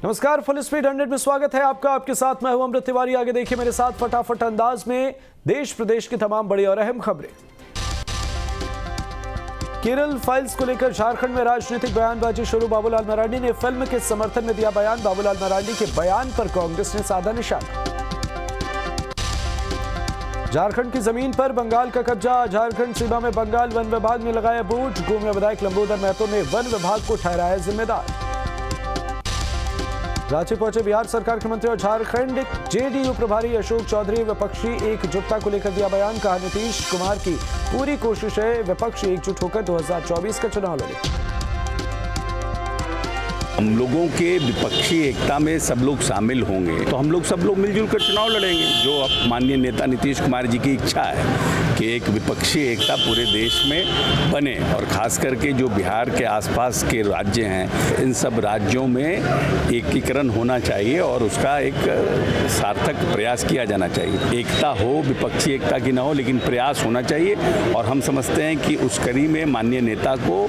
नमस्कार, full speed 100 में स्वागत है आपका। आपके साथ मैं हूं अमृत तिवारी। आगे देखिए मेरे साथ फटाफट अंदाज में देश प्रदेश की तमाम बड़ी और अहम खबरें। केरल फाइल्स को लेकर झारखंड में राजनीतिक बयानबाजी शुरू। बाबूलाल मरांडी ने फिल्म के समर्थन में दिया बयान। बाबूलाल मरांडी के बयान पर कांग्रेस ने साधा निशाना। झारखंड की जमीन पर बंगाल का कब्जा। झारखंड सीमा में बंगाल वन विभाग ने लगाया बूट। गोमिया विधायक लंबोदर महतो ने वन विभाग को ठहराया जिम्मेदार। रांची पहुंचे बिहार सरकार के मंत्री और झारखंड जेडीयू प्रभारी अशोक चौधरी। विपक्षी एकजुटता को लेकर दिया बयान। कहा नीतीश कुमार की पूरी कोशिश है विपक्ष एकजुट होकर 2024 का चुनाव लड़े। हम लोगों के विपक्षी एकता में सब लोग शामिल होंगे तो हम लोग सब लोग मिलजुल कर चुनाव लड़ेंगे। जो अब माननीय नेता नीतीश कुमार जी की इच्छा है कि एक विपक्षी एकता पूरे देश में बने और खास करके जो बिहार के आसपास के राज्य हैं इन सब राज्यों में एकीकरण होना चाहिए और उसका एक सार्थक प्रयास किया जाना चाहिए। एकता हो, विपक्षी एकता की ना हो, लेकिन प्रयास होना चाहिए और हम समझते हैं कि उस कड़ी में माननीय नेता को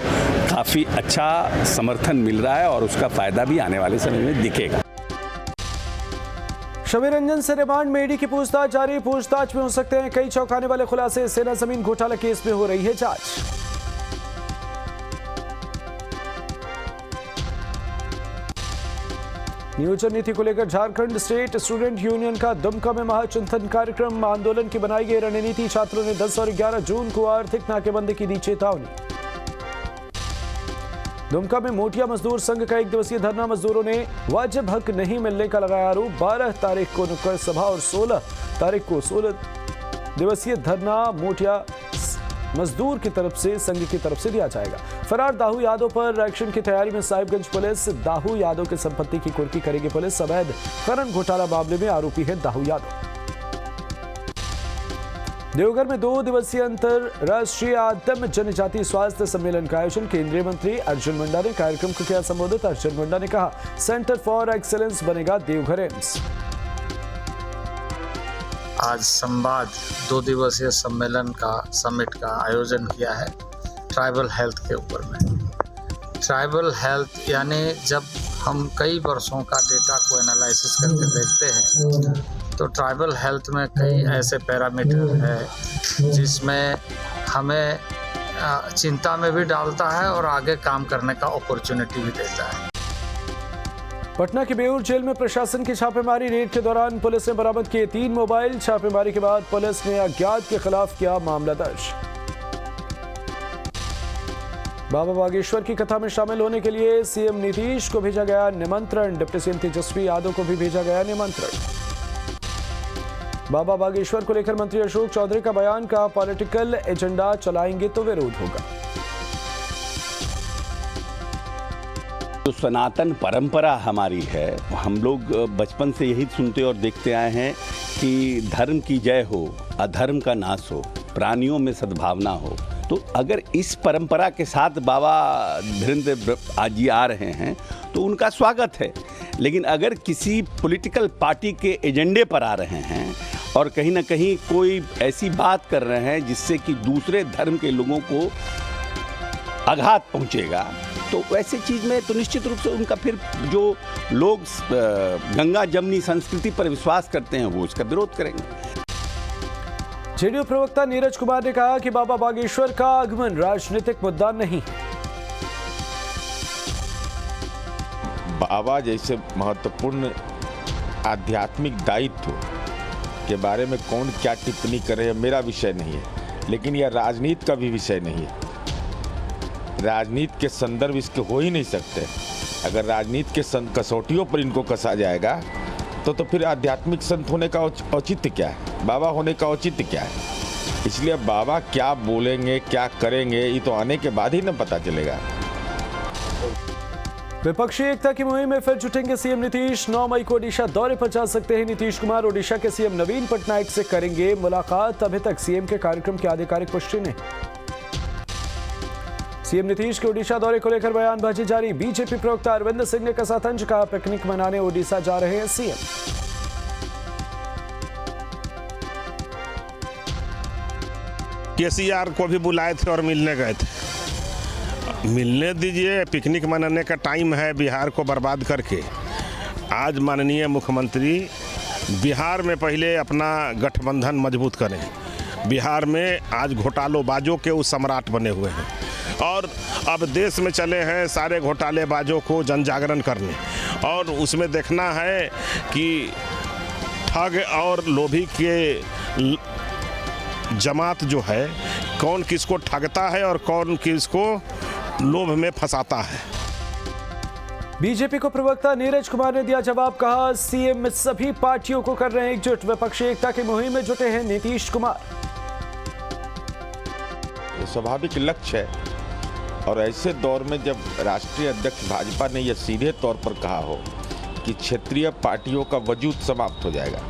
काफ़ी अच्छा समर्थन मिल रहा है और उसका फायदा भी आने वाले समय में दिखेगा। शमी रंजन से रिमांड में ईडी की पूछताछ जारी। पूछताछ में हो सकते हैं कई चौंकाने वाले खुलासे। सेना जमीन घोटाला केस में हो रही है जांच। नियोजन नीति को लेकर झारखंड स्टेट स्टूडेंट यूनियन का दुमका में महाचिंतन कार्यक्रम। आंदोलन की बनाई गई रणनीति। छात्रों ने 10 और 11 जून को आर्थिक नाकेबंदी की दी चेतावनी। दुमका में मोटिया मजदूर संघ का एक दिवसीय धरना। मजदूरों ने वाजिब हक नहीं मिलने का लगाया आरोप। 12 तारीख को नुक्कड़ सभा और 16 तारीख को 16 दिवसीय धरना मोटिया मजदूर की तरफ से संघ की तरफ से दिया जाएगा। फरार दाहू यादव पर एक्शन की तैयारी में साहिबगंज पुलिस। दाहू यादव की संपत्ति की कुर्की करेगी पुलिस। अवैध खनन घोटाला मामले में आरोपी है दाहू यादव। देवघर में 2 दिवसीय अंतरराष्ट्रीय आदिम जनजाति स्वास्थ्य सम्मेलन का आयोजन। केंद्रीय मंत्री अर्जुन मुंडा ने कार्यक्रम को किया संबोधित। अर्जुन मुंडा ने कहा सेंटर फॉर एक्सीलेंस बनेगा देवघर एम्स। आज संवाद 2 दिवसीय सम्मेलन का समिट का आयोजन किया है ट्राइबल हेल्थ के ऊपर में। ट्राइबल हेल्थ यानी जब हम कई वर्षों का डेटा को एनालिसिस करके देखते हैं तो ट्राइबल हेल्थ में कई ऐसे पैरामीटर है जिसमें हमें चिंता में भी डालता है और आगे काम करने का अपॉर्चुनिटी भी देता है। पटना की बेऊर जेल में प्रशासन की छापेमारी। रेड के दौरान पुलिस ने बरामद किए 3 मोबाइल। छापेमारी के बाद पुलिस ने अज्ञात के खिलाफ किया मामला दर्ज। बाबा बागेश्वर की कथा में शामिल होने के लिए सीएम नीतीश को भेजा गया निमंत्रण। डिप्टी सीएम तेजस्वी यादव को भी भेजा गया निमंत्रण। बाबा बागेश्वर को लेकर मंत्री अशोक चौधरी का बयान। का पॉलिटिकल एजेंडा चलाएंगे तो विरोध होगा। जो सनातन परंपरा हमारी है हम लोग बचपन से यही सुनते और देखते आए हैं कि धर्म की जय हो, अधर्म का नाश हो, प्राणियों में सद्भावना हो। तो अगर इस परंपरा के साथ बाबा धीरेन्द्र आज जी आ रहे हैं तो उनका स्वागत है। लेकिन अगर किसी पॉलिटिकल पार्टी के एजेंडे पर आ रहे हैं और कहीं ना कहीं कोई ऐसी बात कर रहे हैं जिससे कि दूसरे धर्म के लोगों को आघात पहुंचेगा तो ऐसी चीज़ में तो निश्चित रूप से उनका फिर जो लोग गंगा जमनी संस्कृति पर विश्वास करते हैं वो इसका विरोध करेंगे। जेडीयू प्रवक्ता नीरज कुमार ने कहा कि बाबा बागेश्वर का आगमन राजनीतिक मुद्दा नहीं। बाबा जैसे महत्वपूर्ण आध्यात्मिक दायित्व के बारे में कौन क्या टिप्पणी करे मेरा विषय नहीं है, लेकिन यह राजनीति का भी विषय नहीं है। राजनीति के संदर्भ इसके हो ही नहीं सकते। अगर राजनीति के कसौटियों पर इनको कसा जाएगा तो फिर आध्यात्मिक संत होने का औचित्य क्या है, बाबा होने का औचित्य क्या है। इसलिए बाबा क्या बोलेंगे क्या करेंगे ये तो आने के बाद ही न पता चलेगा। विपक्षी एकता की मुहिम में फिर जुटेंगे सीएम नीतीश। 9 मई को ओडिशा दौरे पर जा सकते हैं नीतीश कुमार। ओडिशा के सीएम नवीन पटनायक से करेंगे मुलाकात। अभी तक सीएम के कार्यक्रम की आधिकारिक पुष्टि नहीं। सीएम नीतीश के ओडिशा दौरे को लेकर बयानबाजी जारी। बीजेपी प्रवक्ता अरविंद सिंह ने कसा तंज। कहा पिकनिक मनाने ओडिशा जा रहे हैं सीएम। केसीआर को भी बुलाए थे और मिलने गए थे। मिलने दीजिए, पिकनिक मनाने का टाइम है बिहार को बर्बाद करके। आज माननीय मुख्यमंत्री बिहार में पहले अपना गठबंधन मजबूत करें। बिहार में आज घोटालोबाजों के उस सम्राट बने हुए हैं और अब देश में चले हैं सारे घोटालेबाजों को जन जागरण करने, और उसमें देखना है कि ठग और लोभी के जमात जो है कौन किसको ठगता है और कौन किसको लोभ में फंसाता है। बीजेपी को प्रवक्ता नीरज कुमार ने दिया जवाब, कहा सीएम सभी पार्टियों को कर रहे हैं एकजुट, विपक्षी एकता की मुहिम में जुटे हैं नीतीश कुमार। ये स्वाभाविक लक्ष्य है और ऐसे दौर में जब राष्ट्रीय अध्यक्ष भाजपा ने यह सीधे तौर पर कहा हो कि क्षेत्रीय पार्टियों का वजूद समाप्त हो जाएगा,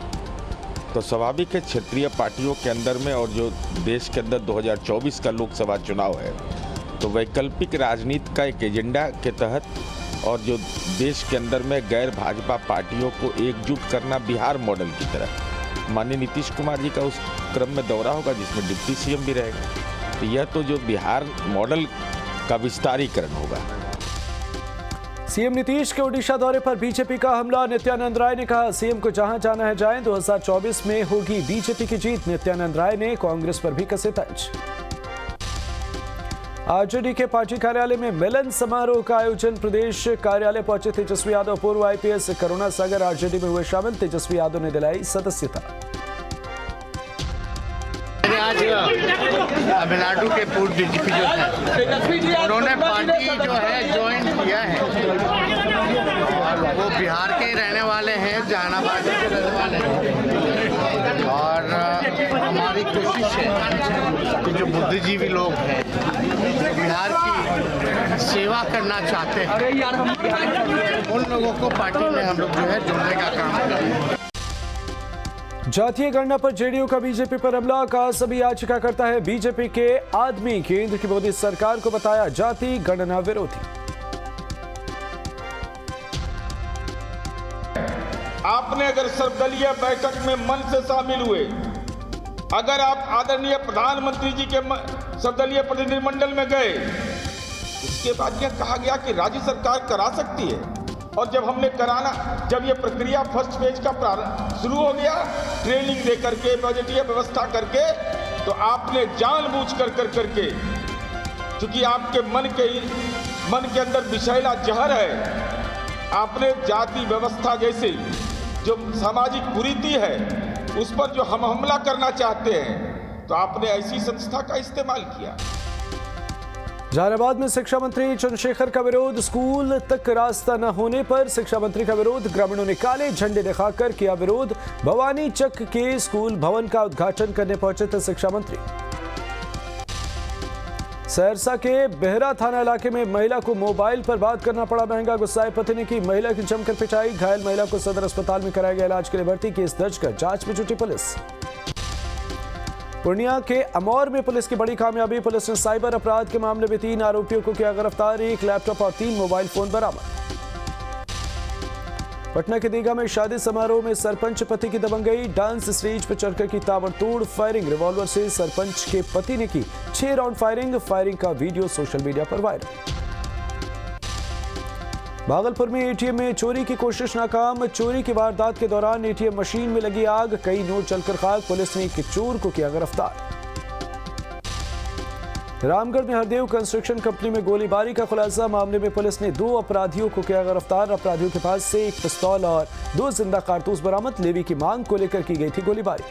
तो स्वाभाविक है क्षेत्रीय पार्टियों के अंदर में और जो देश के अंदर 2024 का लोकसभा चुनाव है तो वैकल्पिक राजनीति का एक एजेंडा के तहत और जो देश के अंदर में गैर भाजपा पार्टियों को एकजुट करना बिहार मॉडल की तरह माननीय नीतीश कुमार जी का उस क्रम में दौरा होगा जिसमें डिप्टी सीएम भी रहेगा। तो यह तो जो बिहार मॉडल का विस्तारीकरण होगा। सीएम नीतीश के ओडिशा दौरे पर बीजेपी का हमला, नित्यानंद राय ने कहा सीएम को जहां जाना है जाएं, 2024 में होगी बीजेपी की जीत। नित्यानंद राय ने कांग्रेस पर भी कसे तंज। आरजेडी के पार्टी कार्यालय में मिलन समारोह का आयोजन, प्रदेश कार्यालय पहुंचे तेजस्वी यादव, पूर्व आईपीएस करुणा सागर आरजेडी में हुए शामिल, तेजस्वी यादव ने दिलाई सदस्यता। आज तमिलनाडु के पूर्व डीजीपी जो है उन्होंने पार्टी जो है ज्वाइन किया है और वो बिहार के ही रहने वाले हैं, जहानाबाद के रहने वाले हैं और हमारी कोशिश है कि जो बुद्धिजीवी लोग हैं जो बिहार की सेवा करना चाहते हैं उन लोगों को पार्टी में हम लोग जो है जोड़ने का काम कर रहे हैं। जातीय गणना पर जेडीयू का बीजेपी पर हमला, कहा सभी याचिका करता है बीजेपी के आदमी, केंद्र की मोदी सरकार को बताया जाति गणना विरोधी। आपने अगर सर्वदलीय बैठक में मन से शामिल हुए, अगर आप आदरणीय प्रधानमंत्री जी के सर्वदलीय प्रतिनिधिमंडल में गए, उसके बाद यह कहा गया कि राज्य सरकार करा सकती है और जब हमने कराना, जब ये प्रक्रिया फर्स्ट फेज का प्रारंभ शुरू हो गया, ट्रेनिंग दे करके बजटीय व्यवस्था करके, तो आपने जानबूझ करके क्योंकि आपके मन के अंदर विषैला जहर है, आपने जाति व्यवस्था जैसे जो सामाजिक कुरीति है उस पर जो हम हमला करना चाहते हैं, तो आपने ऐसी संस्था का इस्तेमाल किया। जहानाबाद में शिक्षा मंत्री चंद्रशेखर का विरोध, स्कूल तक रास्ता न होने पर शिक्षा मंत्री का विरोध, ग्रामीणों ने काले झंडे दिखाकर किया विरोध। भवानी चक के स्कूल भवन का उद्घाटन करने पहुंचे थे शिक्षा मंत्री। सहरसा के बेहरा थाना इलाके में महिला को मोबाइल पर बात करना पड़ा महंगा, गुस्साए पति ने की महिला की जमकर पिटाई, घायल महिला को सदर अस्पताल में कराया गया इलाज के लिए भर्ती, केस दर्ज कर जांच में जुटी पुलिस। पूर्णिया के अमौर में पुलिस की बड़ी कामयाबी, पुलिस ने साइबर अपराध के मामले में 3 आरोपियों को किया गिरफ्तार, 1 लैपटॉप और 3 मोबाइल फोन बरामद। पटना के दीघा में शादी समारोह में सरपंच पति की दबंगई, डांस स्टेज पर चढ़कर की ताबड़तोड़ फायरिंग, रिवॉल्वर से सरपंच के पति ने की 6 राउंड फायरिंग का वीडियो सोशल मीडिया पर वायरल। भागलपुर में एटीएम में चोरी की कोशिश नाकाम, चोरी की वारदात के दौरान एटीएम मशीन में लगी आग, कई नोट जलकर खाक, पुलिस ने एक चोर को किया गिरफ्तार। रामगढ़ में हरदेव कंस्ट्रक्शन कंपनी में गोलीबारी का खुलासा, मामले में पुलिस ने 2 अपराधियों को किया गिरफ्तार, अपराधियों के पास से 1 पिस्तौल और 2 जिंदा कारतूस बरामद, लेवी की मांग को लेकर की गई थी गोलीबारी।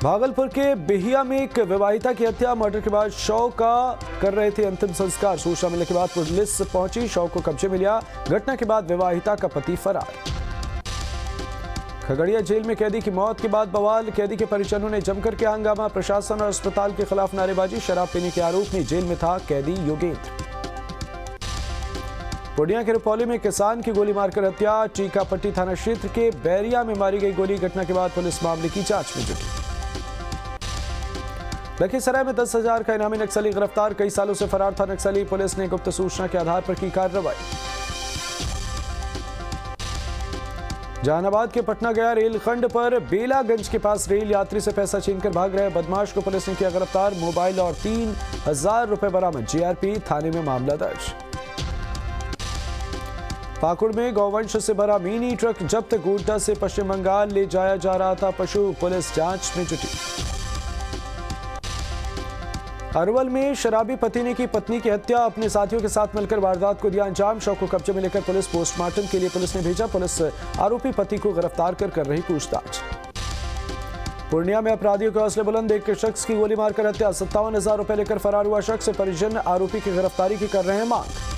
भागलपुर के बेहिया में एक विवाहिता की हत्या, मर्डर के बाद शव का कर रहे थे अंतिम संस्कार, सूचना मिलने के बाद पुलिस पहुंची, शव को कब्जे में लिया, घटना के बाद विवाहिता का पति फरार। खगड़िया जेल में कैदी की मौत के बाद बवाल, कैदी के परिजनों ने जमकर किया हंगामा, प्रशासन और अस्पताल के खिलाफ नारेबाजी, शराब पीने के आरोप में जेल में था कैदी योगेंद्र। पूर्णिया के रुपौली में किसान की गोली मारकर हत्या, टीकापट्टी थाना क्षेत्र के बैरिया में मारी गई गोली, घटना के बाद पुलिस मामले की जांच में जुटी। लखीसराय में 10,000 का इनामी नक्सली गिरफ्तार, कई सालों से फरार था नक्सली, पुलिस ने गुप्त सूचना के आधार पर की कार्रवाई। जहानाबाद के पटना गया रेलखंड पर बेलागंज के पास रेल यात्री से पैसा छीनकर भाग रहे बदमाश को पुलिस ने किया गिरफ्तार, मोबाइल और 3,000 रुपए बरामद, जीआरपी थाने में मामला दर्ज। पाकुड़ में गौवंश से भरा मिनी ट्रक जब्त, गोड्डा से पश्चिम बंगाल ले जाया जा रहा था पशु, पुलिस जांच में जुटी। अरवल में शराबी पति ने की पत्नी की हत्या, अपने साथियों के साथ मिलकर वारदात को दिया अंजाम। शव को कब्जे में लेकर पुलिस पोस्टमार्टम के लिए पुलिस ने भेजा। पुलिस आरोपी पति को गिरफ्तार कर रही पूछताछ। पूर्णिया में अपराधियों के हौसले बुलंद, एक शख्स की गोली मारकर हत्या, 57,000 रुपए लेकर फरार हुआ शख्स। परिजन आरोपी की गिरफ्तारी की कर रहे हैं मांग।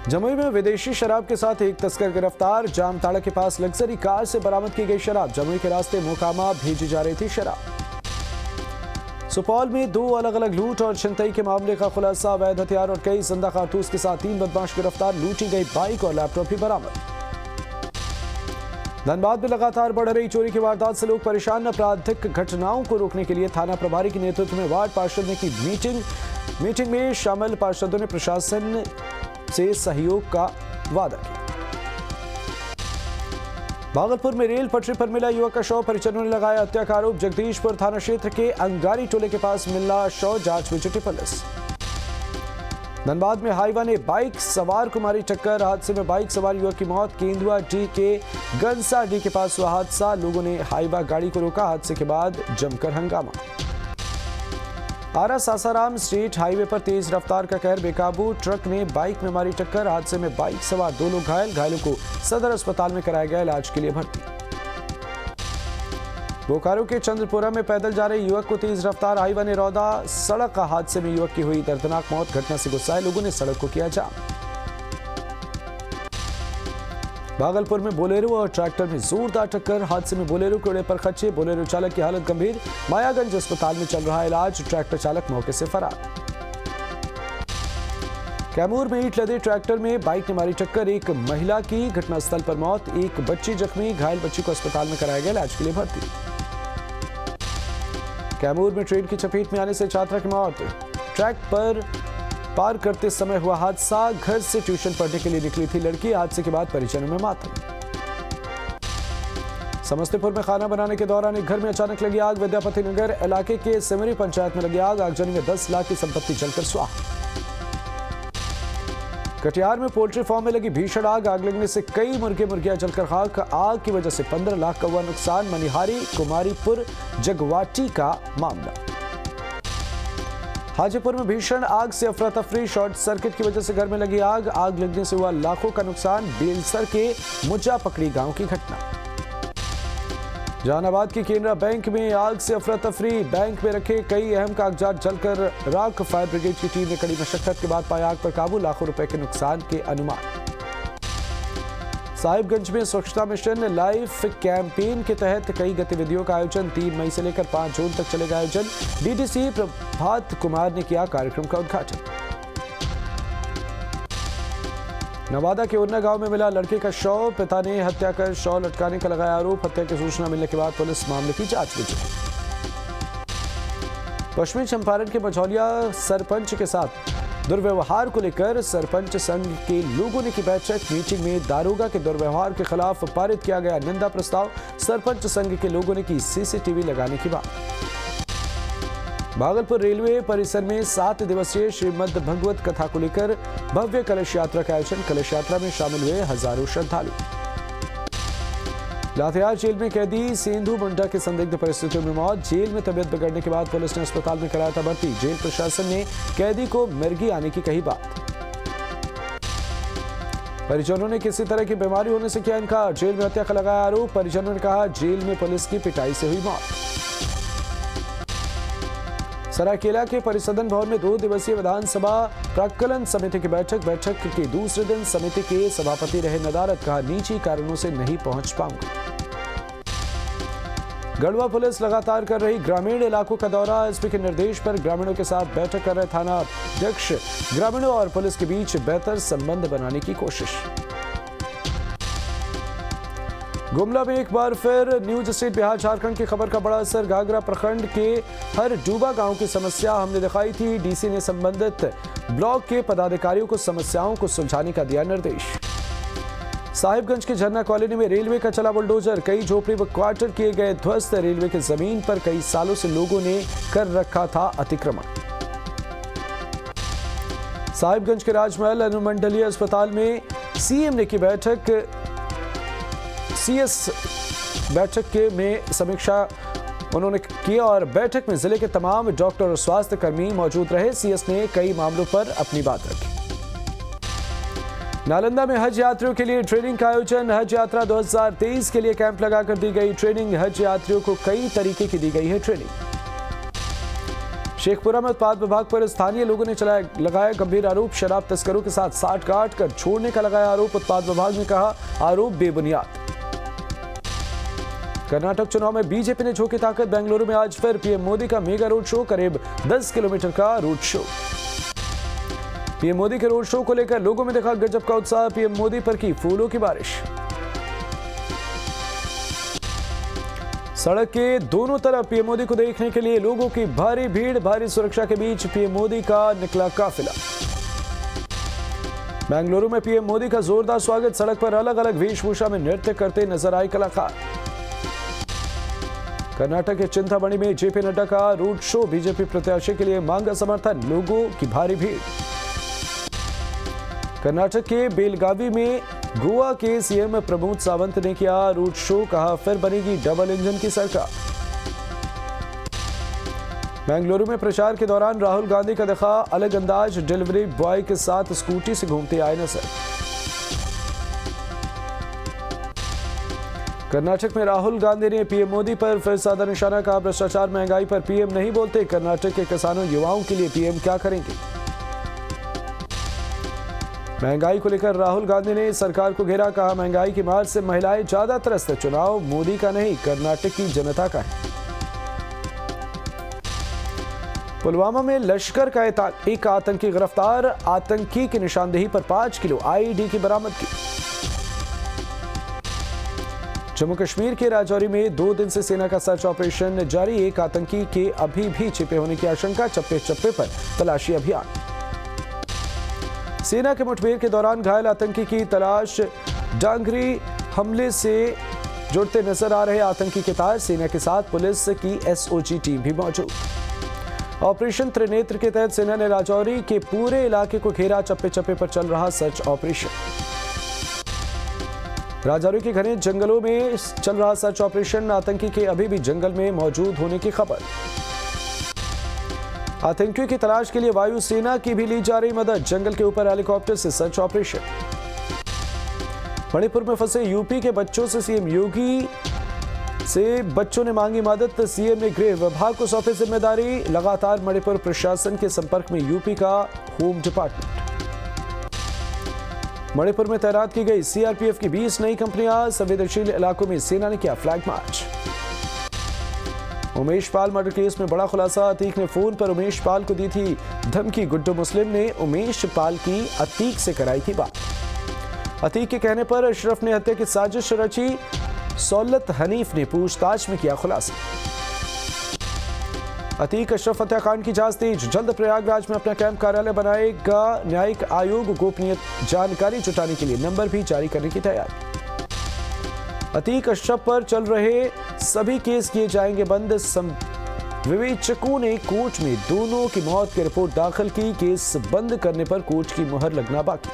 जमुई में विदेशी शराब के साथ एक तस्कर गिरफ्तार, जामताड़ा के पास लग्जरी कार से बरामद की गई शराब, जमुई के रास्ते मोकामा भेजी जा रही थी शराब। सुपौल में 2 अलग अलग लूट और छिनतई के मामले का खुलासा, अवैध हथियार और कई जिंदा कारतूस के साथ 3 बदमाश गिरफ्तार, लूटी गई बाइक और लैपटॉप भी बरामद। धनबाद में लगातार बढ़ रही चोरी की वारदात से लोग परेशान, आपराधिक घटनाओं को रोकने के लिए थाना प्रभारी के नेतृत्व में वार्ड पार्षद ने की मीटिंग में शामिल पार्षदों ने प्रशासन से सहयोग का वादा किया। भागलपुर में रेल पटरी पर मिला युवक का शव, परिजनों ने लगाया हत्या का आरोप। जगदीशपुर थाना क्षेत्र के अंगारी टोले के पास मिला शव, जांच में जुटी पुलिस। धनबाद में हाईवा ने बाइक सवार को मारी टक्कर, हादसे में बाइक सवार युवक की मौत। केंदुआ डी के गंसा डी के पास हुआ हादसा, लोगों ने हाईवा गाड़ी को रोका, हादसे के बाद जमकर हंगामा। आरा सासाराम स्टेट हाईवे पर तेज रफ्तार का कहर, बेकाबू ट्रक ने बाइक में मारी टक्कर, हादसे में बाइक सवार 2 लोग घायल, घायलों को सदर अस्पताल में कराया गया, इलाज के लिए भर्ती। बोकारो के चंद्रपुरा में पैदल जा रहे युवक को तेज रफ्तार हाईवा ने रौदा, सड़क हादसे में युवक की हुई दर्दनाक मौत, घटना से गुस्साए लोगों ने सड़क को किया जाम। भागलपुर में बोलेरो और ट्रैक्टर में जोरदार टक्कर, हादसे में बोलेरो के उड़े पर खच्चे, बोलेरो चालक की हालत गंभीर, मायागंज अस्पताल में चल रहा है इलाज, ट्रैक्टर चालक मौके से फरार। कैमूर में ईंट लदे ट्रैक्टर में बाइक ने मारी टक्कर, एक महिला की घटनास्थल पर मौत, एक बच्ची जख्मी, घायल बच्ची को अस्पताल में कराया गया, इलाज के लिए भर्ती। कैमूर में ट्रेन की चपेट में आने से छात्रा की मौत, ट्रैक पर पार करते समय हुआ हादसा, घर से ट्यूशन पढ़ने के लिए निकली थी लड़की, हादसे के बाद परिजनों में मातम। समस्तीपुर में खाना बनाने के दौरान एक घर में अचानक लगी आग, विद्यापति नगर इलाके के सिमरी पंचायत में लगी आग, आगजनी में 10 लाख की संपत्ति जलकर स्वाहा। कटिहार में पोल्ट्री फार्म में लगी भीषण आग, आग लगने से कई मुर्गियां जलकर खाक, आग की वजह से 15 लाख का हुआ नुकसान, मनिहारी कुमारीपुर जगवाटी का मामला। हाजीपुर में भीषण आग से अफरा तफरी, शॉर्ट सर्किट की वजह से घर में लगी आग, आग लगने से हुआ लाखों का नुकसान, बेलसर के मुज्जा पकड़ी गांव की घटना। जहानाबाद की केनरा बैंक में आग से अफरा तफरी, बैंक में रखे कई अहम कागजात जलकर राख, फायर ब्रिगेड की टीम ने कड़ी मशक्कत के बाद पाया आग पर काबू, लाखों रुपए के नुकसान के अनुमान। साहिबगंज में स्वच्छता मिशन लाइफ कैंपेन के तहत कई गतिविधियों का आयोजन, 3 मई से लेकर 5 जून तक चलेगा आयोजन, डीडीसी प्रभात कुमार ने किया कार्यक्रम का उद्घाटन। नवादा के उन्ना गांव में मिला लड़के का शव, पिता ने हत्या कर शव लटकाने का लगाया आरोप, हत्या की सूचना मिलने के बाद पुलिस मामले की जांच में जुटी। पश्चिमी चंपारण के मझौलिया सरपंच के साथ दुर्व्यवहार को लेकर सरपंच संघ के लोगों ने की बैठक, मीटिंग में दारोगा के दुर्व्यवहार के खिलाफ पारित किया गया निंदा प्रस्ताव, सरपंच संघ के लोगों ने की सीसीटीवी लगाने की बात। भागलपुर रेलवे परिसर में 7 दिवसीय श्रीमद् भगवत कथा को लेकर भव्य कलश यात्रा का आयोजन, कलश यात्रा में शामिल हुए हजारों श्रद्धालु। लातेहार जेल में कैदी सेंधु मुंडा की संदिग्ध परिस्थितियों में मौत, जेल में तबियत बिगड़ने के बाद पुलिस ने अस्पताल में कराया था भर्ती, जेल प्रशासन ने कैदी को मिर्गी आने की कही बात। परिजनों ने किसी तरह की बीमारी होने से किया इनकार, जेल में हत्या का लगाया आरोप, परिजनों ने कहा जेल में पुलिस की पिटाई से हुई मौत। सरायकेला के परिसदन भवन में 2 दिवसीय विधानसभा प्राक्कलन समिति की बैठक के दूसरे दिन समिति के सभापति रहे नदारत, कहा निजी कारणों से नहीं पहुंच पाऊंगा। गढ़वा पुलिस लगातार कर रही ग्रामीण इलाकों का दौरा, एसपी के निर्देश पर ग्रामीणों के साथ बैठक कर रहे थाना अध्यक्ष, ग्रामीणों और पुलिस के बीच बेहतर संबंध बनाने की कोशिश। गुमला में एक बार फिर न्यूज स्टेट बिहार झारखंड की खबर का बड़ा असर, घाघरा प्रखंड के हर डूबा गांव की समस्या हमने दिखाई थी, डीसी ने संबंधित ब्लॉक के पदाधिकारियों को समस्याओं को सुलझाने का दिया निर्देश। साहिबगंज के झरना कॉलोनी में रेलवे का चला बुलडोजर, कई झोपड़ी व क्वार्टर किए गए ध्वस्त, रेलवे की जमीन पर कई सालों से लोगों ने कर रखा था अतिक्रमण। साहिबगंज के राजमहल अनुमंडलीय अस्पताल में सीएम ने की बैठक। सीएस बैठक में समीक्षा उन्होंने की और बैठक में जिले के तमाम डॉक्टर और स्वास्थ्य कर्मी मौजूद रहे। सीएस ने कई मामलों पर अपनी बात रखी। नालंदा में हज यात्रियों के लिए ट्रेनिंग का आयोजन। हज यात्रा 2023 के लिए कैंप लगाकर दी गई ट्रेनिंग। हज यात्रियों को कई तरीके की दी गई है ट्रेनिंग। शेखपुरा में उत्पाद विभाग पर स्थानीय लोगों ने लगाया गंभीर आरोप। शराब तस्करों के साथ साठगांठ कर छोड़ने का लगाया आरोप। उत्पाद विभाग ने कहा आरोप बेबुनियाद। कर्नाटक चुनाव में बीजेपी ने झोंकी ताकत। बेंगलुरु में आज फिर पीएम मोदी का मेगा रोड शो, करीब 10 किलोमीटर का रोड शो। पीएम मोदी के रोड शो को लेकर लोगों में देखा गजब का उत्साह। पीएम मोदी पर की फूलों की बारिश। सड़क के दोनों तरफ पीएम मोदी को देखने के लिए लोगों की भारी भीड़। भारी सुरक्षा के बीच पीएम मोदी का निकला काफिला। बेंगलुरु में पीएम मोदी का जोरदार स्वागत। सड़क पर अलग अलग वेशभूषा में नृत्य करते नजर आए कलाकार। कर्नाटक के चिंतामणि में जेपी नड्डा का रोड शो। बीजेपी प्रत्याशी के लिए मांगा समर्थन। लोगों की भारी भीड़। कर्नाटक के बेलगावी में गोवा के सीएम प्रमोद सावंत ने किया रोड शो। कहा फिर बनेगी डबल इंजन की सरकार। बेंगलुरु में प्रचार के दौरान राहुल गांधी का दिखा अलग अंदाज। डिलीवरी बॉय के साथ स्कूटी से घूमते आए नजर। कर्नाटक में राहुल गांधी ने पीएम मोदी पर फिर साधा निशाना। कहा भ्रष्टाचार महंगाई पर पीएम नहीं बोलते। कर्नाटक के किसानों युवाओं के लिए पीएम क्या करेंगे। महंगाई को लेकर राहुल गांधी ने सरकार को घेरा। कहा महंगाई की मार से महिलाएं ज्यादा त्रस्त। चुनाव मोदी का नहीं कर्नाटक की जनता का है। पुलवामा में लश्कर का एक आतंकी गिरफ्तार। आतंकी की निशानदेही पर 5 किलो आईईडी की बरामदगी। जम्मू कश्मीर के राजौरी में 2 दिन से सेना का सर्च ऑपरेशन जारी। एक आतंकी के अभी भी छिपे होने की आशंका। चप्पे चप्पे पर तलाशी अभियान। सेना के मुठभेड़ के दौरान घायल आतंकी की तलाश। डांगरी हमले से जुड़ते नजर आ रहे आतंकी के तार। सेना के साथ पुलिस की एसओजी टीम भी मौजूद। ऑपरेशन त्रिनेत्र के तहत सेना ने राजौरी के पूरे इलाके को घेरा। चप्पे चप्पे पर चल रहा सर्च ऑपरेशन। राजौरी के घने जंगलों में चल रहा सर्च ऑपरेशन। आतंकी के अभी भी जंगल में मौजूद होने की खबर। आतंकियों की तलाश के लिए वायुसेना की भी ली जा रही मदद। जंगल के ऊपर हेलीकॉप्टर से सर्च ऑपरेशन। मणिपुर में फंसे यूपी के बच्चों से सीएम योगी से बच्चों ने मांगी मदद। सीएम ने गृह विभाग को सौंपी जिम्मेदारी। लगातार मणिपुर प्रशासन के संपर्क में यूपी का होम डिपार्टमेंट। मणिपुर में तैनात की गई सीआरपीएफ की 20 नई कंपनियां। संवेदनशील इलाकों में सेना ने किया flag march. Umesh Pal murder case में बड़ा खुलासा। अतीक ने फोन पर उमेश पाल को दी थी धमकी। गुड्डू मुस्लिम ने उमेश पाल की अतीक से कराई थी बात। अतीक के कहने पर अशरफ ने हत्या की साजिश रची। सौलत हनीफ ने पूछताछ में किया खुलासा। अतीक अशरफ हत्याकांड की जांच तेज। जल्द प्रयागराज में अपना कैंप कार्यालय बनाएगा न्यायिक आयोग। गोपनीय जानकारी जुटाने के लिए नंबर भी जारी करने की तैयारी। अतीक अशरफ पर चल रहे सभी केस किए जाएंगे बंद। विवेचकों ने कोर्ट में दोनों की मौत की रिपोर्ट दाखिल की। केस बंद करने पर कोर्ट की मुहर लगना बाकी।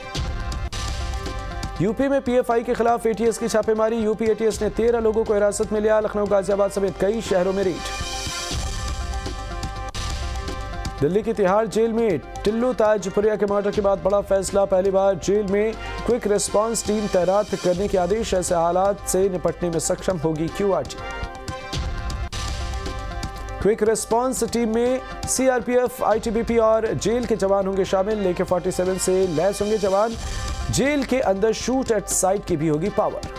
यूपी में पीएफआई के खिलाफ एटीएस की छापेमारी। यूपी एटीएस ने 13 लोगों को हिरासत में लिया। लखनऊ, गाजियाबाद समेत कई शहरों में रेड। दिल्ली की तिहाड़ जेल में टिल्लू ताजपुरिया के मर्डर के बाद बड़ा फैसला। पहली बार जेल में क्विक रिस्पांस टीम तैनात करने के आदेश। ऐसे हालात से निपटने में सक्षम होगी क्यूआरटी। क्विक रिस्पांस टीम में सीआरपीएफ, आईटीबीपी और जेल के जवान होंगे शामिल। AK-47 से लैस होंगे जवान। जेल के अंदर शूट एट साइट की भी होगी पावर।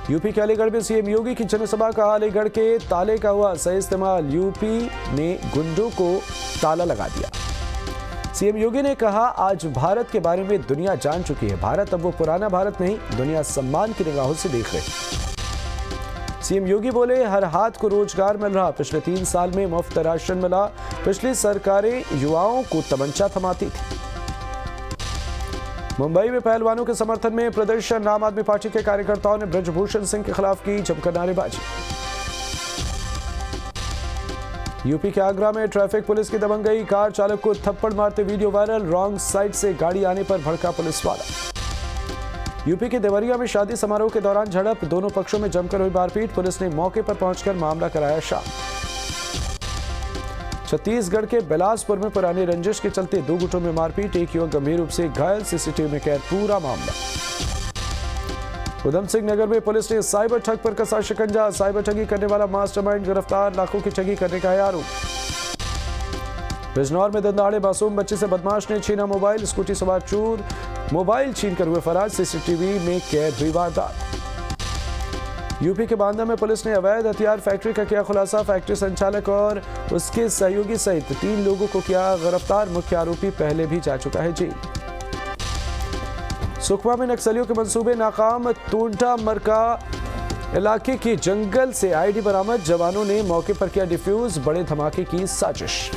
यूपी के अलीगढ़ में सीएम योगी की जनसभा। कहा अलीगढ़ के ताले का हुआ सही इस्तेमाल। यूपी ने गुंडों को ताला लगा दिया। सीएम योगी ने कहा आज भारत के बारे में दुनिया जान चुकी है। भारत अब वो पुराना भारत नहीं, दुनिया सम्मान की निगाहों से देख रही। सीएम योगी बोले हर हाथ को रोजगार मिल रहा। पिछले 3 साल में मुफ्त राशन मिला। पिछली सरकारें युवाओं को तमंचा थमाती थी। मुंबई में पहलवानों के समर्थन में प्रदर्शन। आम आदमी पार्टी के कार्यकर्ताओं ने ब्रजभूषण सिंह के खिलाफ की जमकर नारेबाजी। यूपी के आगरा में ट्रैफिक पुलिस की दबंगई, कार चालक को थप्पड़ मारते वीडियो वायरल, रॉन्ग साइड से गाड़ी आने पर भड़का पुलिस वाला। यूपी के देवरिया में शादी समारोह के दौरान झड़प, दोनों पक्षों में जमकर हुई मारपीट, पुलिस ने मौके पर पहुंचकर मामला कराया शांत। छत्तीसगढ़ के बिलासपुर में पुरानी रंजिश के चलते दो गुटों में मारपीट, एक युवक गंभीर रूप से घायल, सीसीटीवी में कैद पूरा मामला। उधम सिंह नगर में पुलिस ने साइबर ठग पर कसा शिकंजा, साइबर ठगी करने वाला मास्टरमाइंड गिरफ्तार, लाखों की ठगी करने का है आरोप। बिजनौर में दंदाड़े मासूम बच्चे से बदमाश ने छीना मोबाइल, स्कूटी सवार चोर मोबाइल छीनकर हुए फरार, सीसीटीवी में कैद हुई वारदात। यूपी के बांदा में पुलिस ने अवैध हथियार फैक्ट्री का किया खुलासा, फैक्ट्री संचालक और उसके सहयोगी सहित 3 लोगों को किया गिरफ्तार, मुख्य आरोपी पहले भी जा चुका है जेल। सुकमा में नक्सलियों के मंसूबे नाकाम, तोंटा मरका इलाके के जंगल से आईडी बरामद, जवानों ने मौके पर किया डिफ्यूज, बड़े धमाके की साजिश।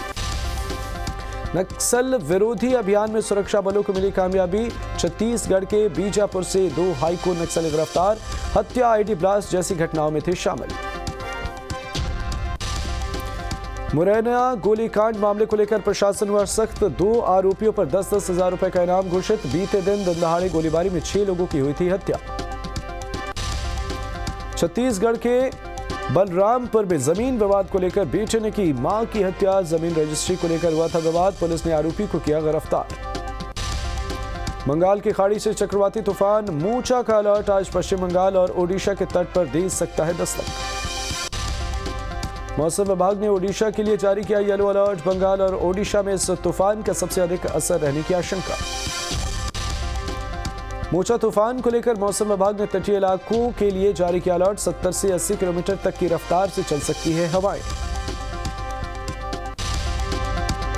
नक्सल विरोधी अभियान में सुरक्षा बलों को मिली कामयाबी, छत्तीसगढ़ के बीजापुर से 2 हाईको नक्सली गिरफ्तार, हत्या आईडी ब्लास्ट जैसी घटनाओं में थे शामिल। मुरैना गोलीकांड मामले को लेकर प्रशासन हुआ सख्त, 2 आरोपियों पर 10-10 हजार रुपए का इनाम घोषित, बीते दिन दंदहाड़े गोलीबारी में 6 लोगों की हुई थी हत्या। छत्तीसगढ़ के बलरामपुर में जमीन विवाद को लेकर बेटे ने की मां की हत्या, जमीन रजिस्ट्री को लेकर हुआ था विवाद, पुलिस ने आरोपी को किया गिरफ्तार। बंगाल की खाड़ी से चक्रवाती तूफान मूचा का अलर्ट, आज पश्चिम बंगाल और ओडिशा के तट पर दे सकता है दस्तक। मौसम विभाग ने ओडिशा के लिए जारी किया येलो अलर्ट, बंगाल और ओडिशा में इस तूफान का सबसे अधिक असर रहने की आशंका। मोचा तूफान को लेकर मौसम विभाग ने तटीय इलाकों के लिए जारी किया अलर्ट, 70 से 80 किलोमीटर तक की रफ्तार से चल सकती है हवाएं।